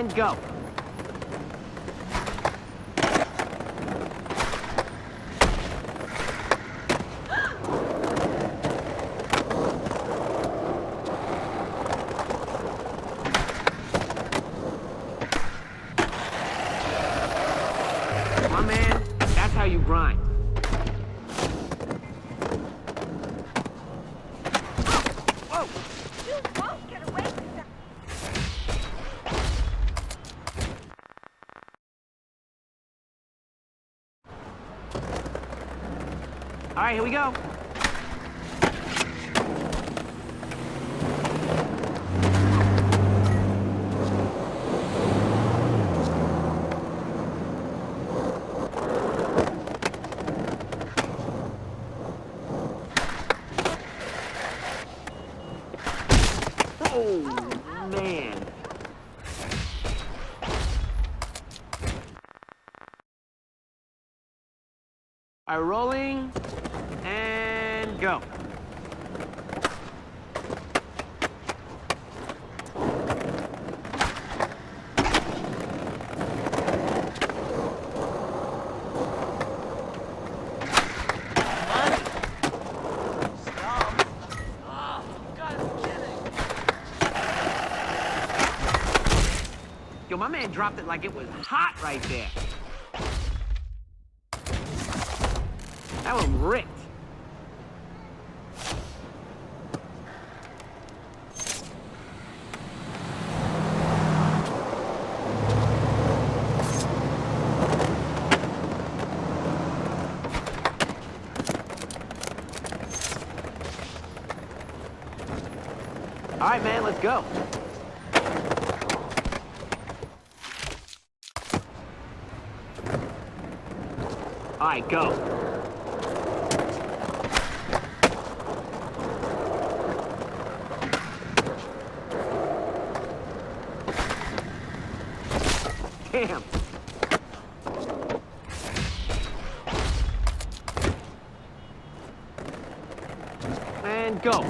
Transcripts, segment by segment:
And go. My man, that's how you grind. Whoa! You won't get away with that. All right, here we go. Oh, man. All right, rolling, and go. Yo, my man dropped it like it was hot right there. That one ripped. All right, man, let's go. All right, go. Damn. And go.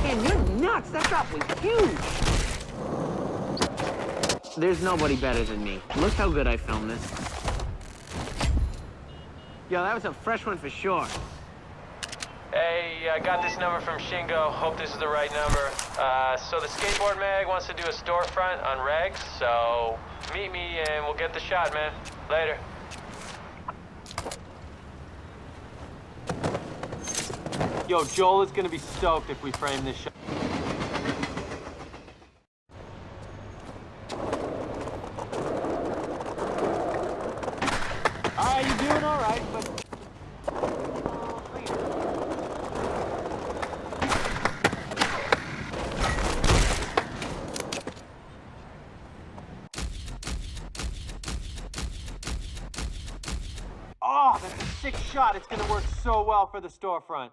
Man, you're nuts. That drop was huge. There's nobody better than me. Look how good I filmed this. Yo, that was a fresh one for sure. Hey, I got this number from Shingo. Hope this is the right number. So the skateboard mag wants to do a storefront on Regs, so meet me and we'll get the shot, man. Later. Yo, Joel is gonna be stoked if we frame this shot. Alright, you're doing alright, but... Oh, that's a sick shot. It's gonna work so well for the storefront.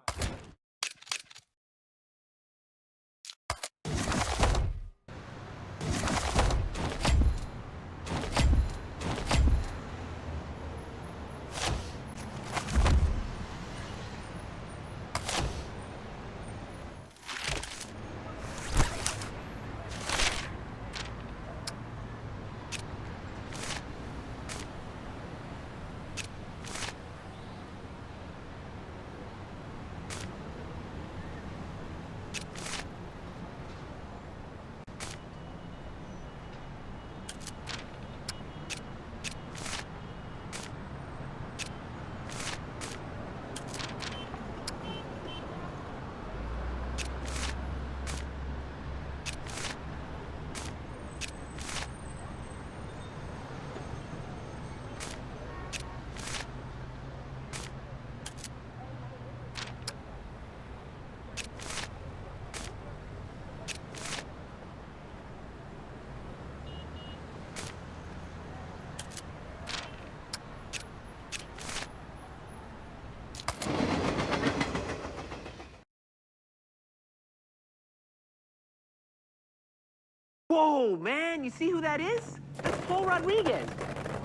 Whoa, man, you see who that is? That's Paul Rodriguez.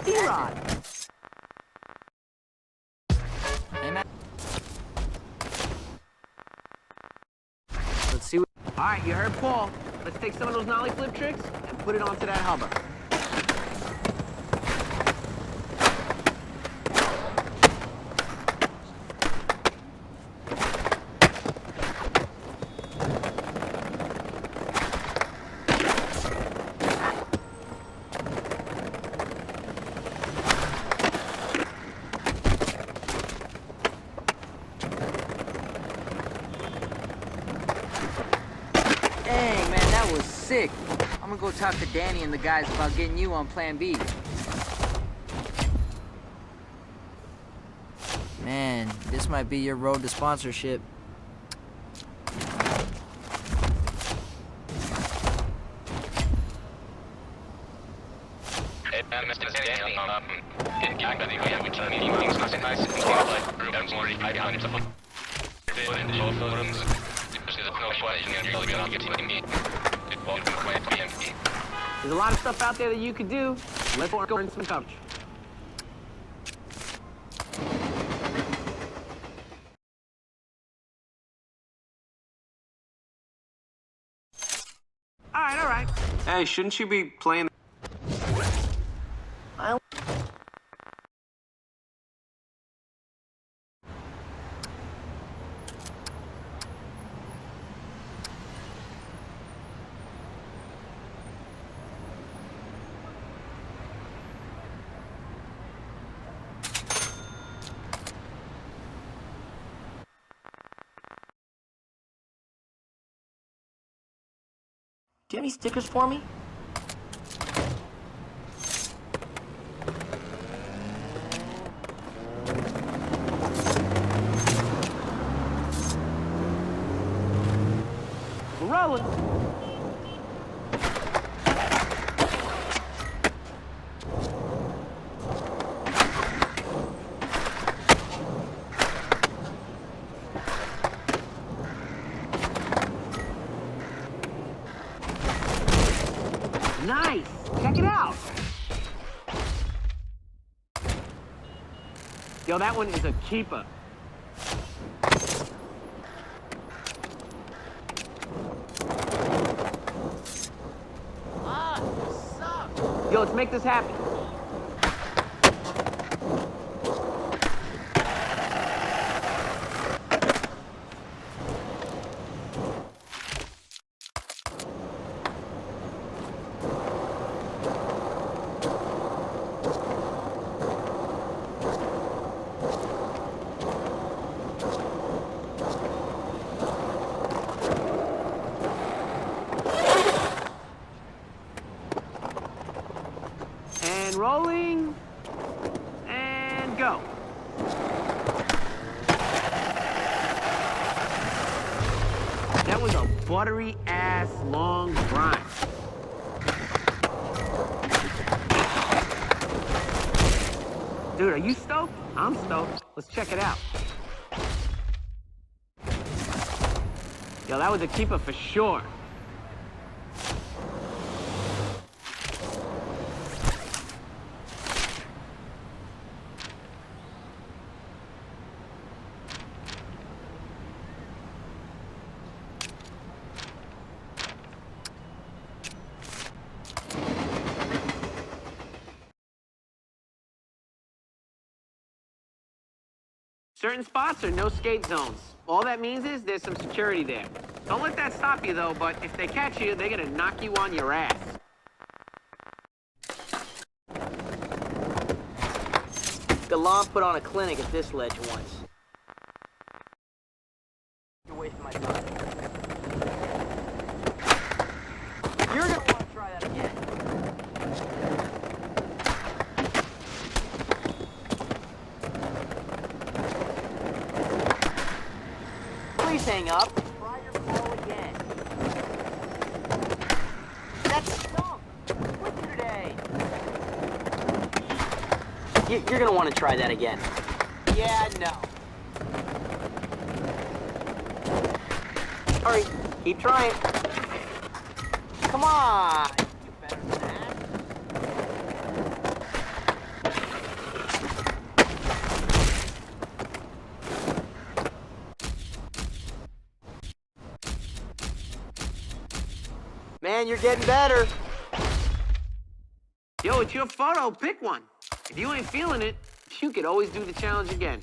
T-Rod. Hey, man. Let's see what... All right, you heard Paul. Let's take some of those nollie flip tricks and put it onto that hover. Dang, man, that was sick. I'm gonna go talk to Danny and the guys about getting you on Plan B. Man, this might be your road to sponsorship. There's a lot of stuff out there that you could do. Let's go earn some coverage. All right. Hey, shouldn't you be playing? Do you have any stickers for me? We're rolling. Nice. Check it out. Yo, that one is a keeper. Yo, let's make this happen. And rolling. And go. That was a buttery ass long grind. Dude, are you stoked? I'm stoked. Let's check it out. Yo, that was a keeper for sure. Certain spots are no skate zones. All that means is there's some security there. Don't let that stop you, though, but if they catch you, they're gonna knock you on your ass. Galan put on a clinic at this ledge once. You're wasting my time. You're gonna want to try that again. Please hang up. Try your ball again. That's stump. With you today. You're gonna want to try that again. Yeah, no. Hurry. Keep trying. Come Come on! You better than that. Man, you're getting better. Yo, it's your photo. Pick one. If you ain't feeling it, you could always do the challenge again.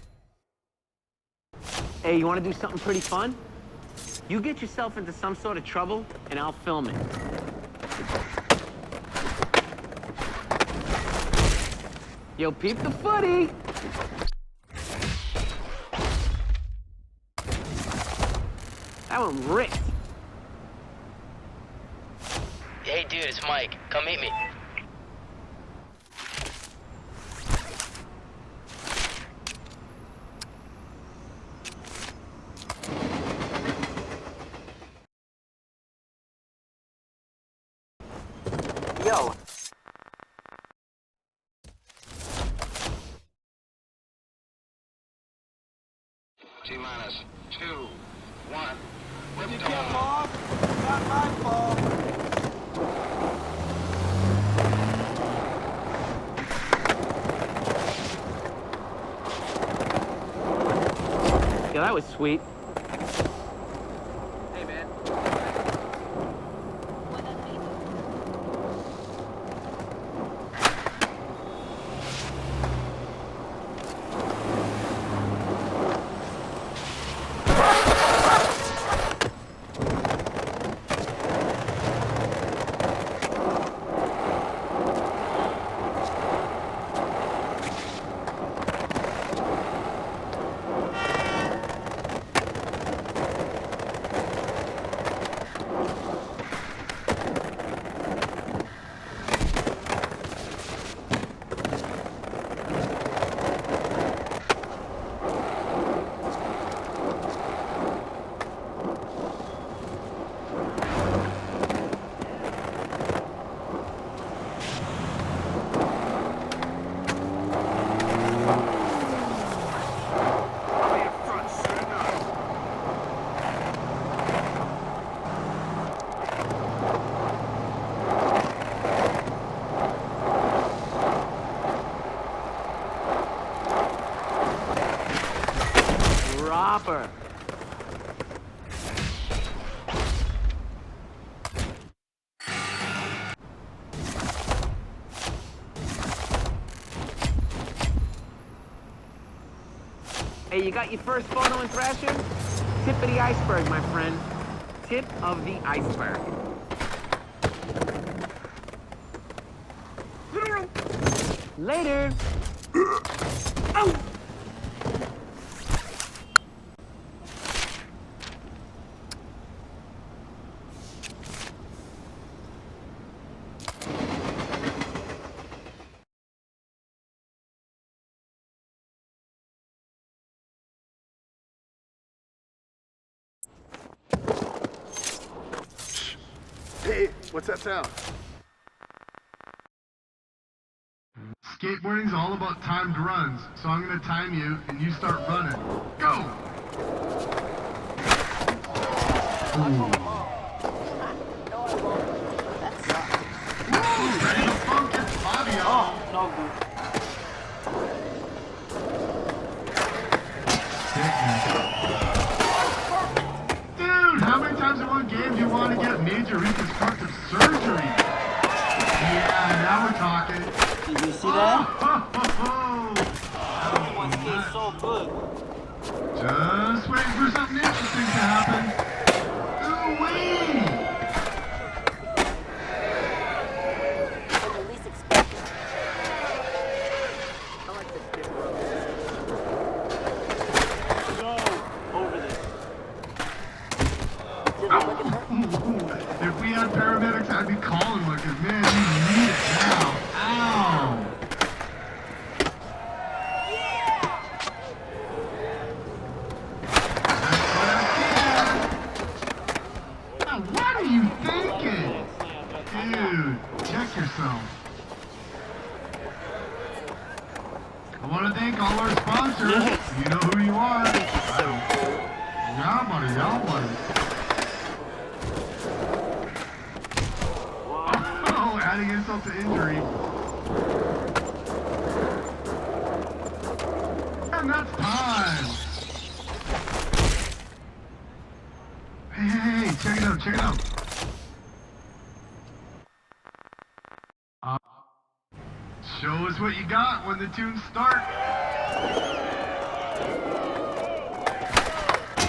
Hey, you want to do something pretty fun? You get yourself into some sort of trouble, and I'll film it. Yo, peep the footy. That one ripped. Hey dude, it's Mike. Come meet me. Yo. T-minus 2, 1. When you get lost, it's not my fault. Yeah, that was sweet. Hey, man. Proper. Hey, you got your first photo in Thrasher? Tip of the iceberg, my friend. Tip of the iceberg. Later. Ow! Hey, what's that sound? Skateboarding's all about timed runs, so I'm gonna time you and you start running. Go! Ooh. Ooh, ready to funk it, Fabio. Oh, no good. Dude, how many times in one game do you want to get major reconstructive surgery? Yeah, now we're talking. Did you see that? That Everyone skates so good. Just waiting for something interesting to happen. Ooh-wee! When you least expect it. I like this dip road. Go over this. Did it look at her? If we had paramedics, I'd be calling one, because, man, you need it now. Ow! Check it out. Show us what you got when the tunes start.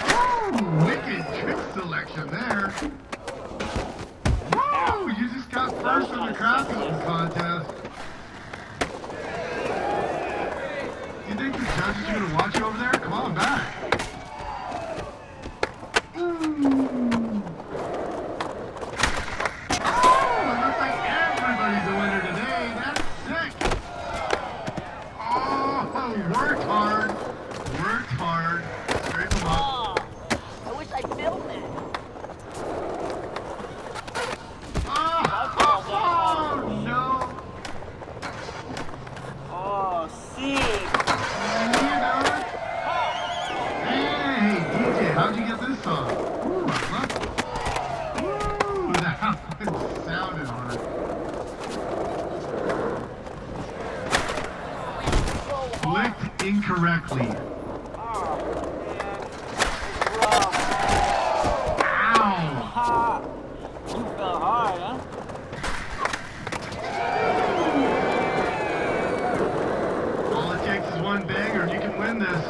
Woo, wicked trick selection there. Woo, you just got first in the crafting contest. You think the judges are gonna watch you over there? Come on back. Worked hard. Scrape them up. I wish I filmed it. Oh, no. Oh, sick. Hey, DJ, how'd you get this song? Ooh, I love it. Ooh, that one sounded hard. Clicked incorrectly. Ha! You fell hard, huh? All it takes is one banger and you can win this.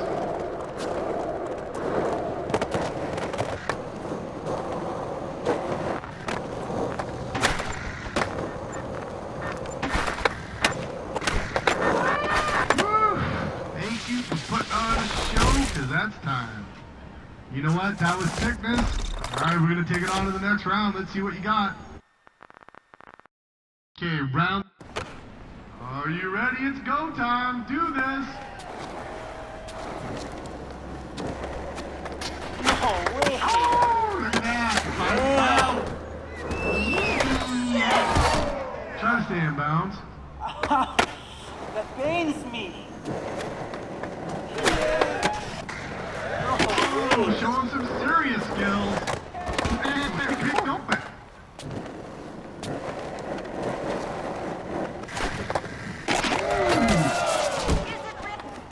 Woo! Thank you for putting on a show, because that's time. You know what? That was sickness. All right, we're going to take it on to the next round. Let's see what you got. Okay, round. Are you ready? It's go time. Do this. No way! Oh, look at that. Try to stay in bounds. That pains me. Oh, show him some serious skills. Hey, don't back.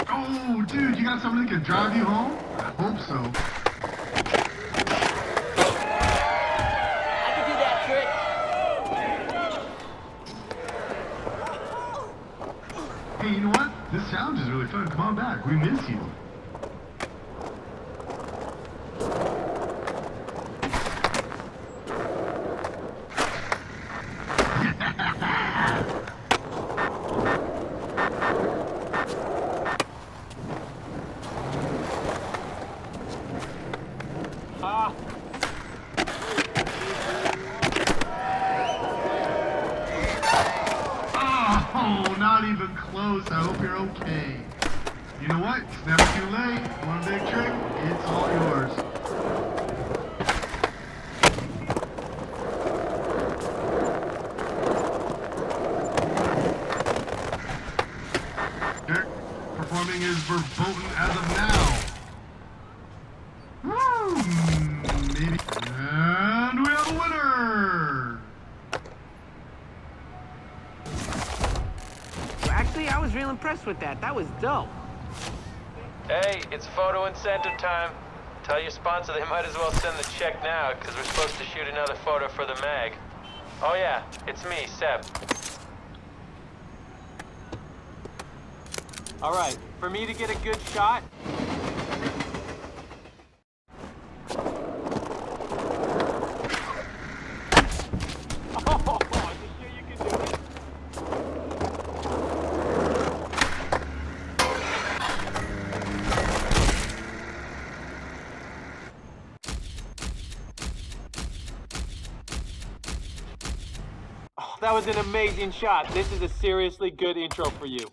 Oh, dude, you got something that can drive you home? I hope so. I can do that trick. Hey, you know what? This challenge is really fun. Come on back. We miss you. Oh, not even close. I hope you're okay. You know what? It's never too late. One big trick, it's all yours. Derek performing is verboten as of now. Woo! Maybe. And we have a winner! Actually, I was real impressed with that. That was dope. Hey, it's photo incentive time. Tell your sponsor they might as well send the check now, because we're supposed to shoot another photo for the mag. Oh yeah, it's me, Seb. All right, for me to get a good shot. Oh, you sure you can do it? Oh, that was an amazing shot. This is a seriously good intro for you.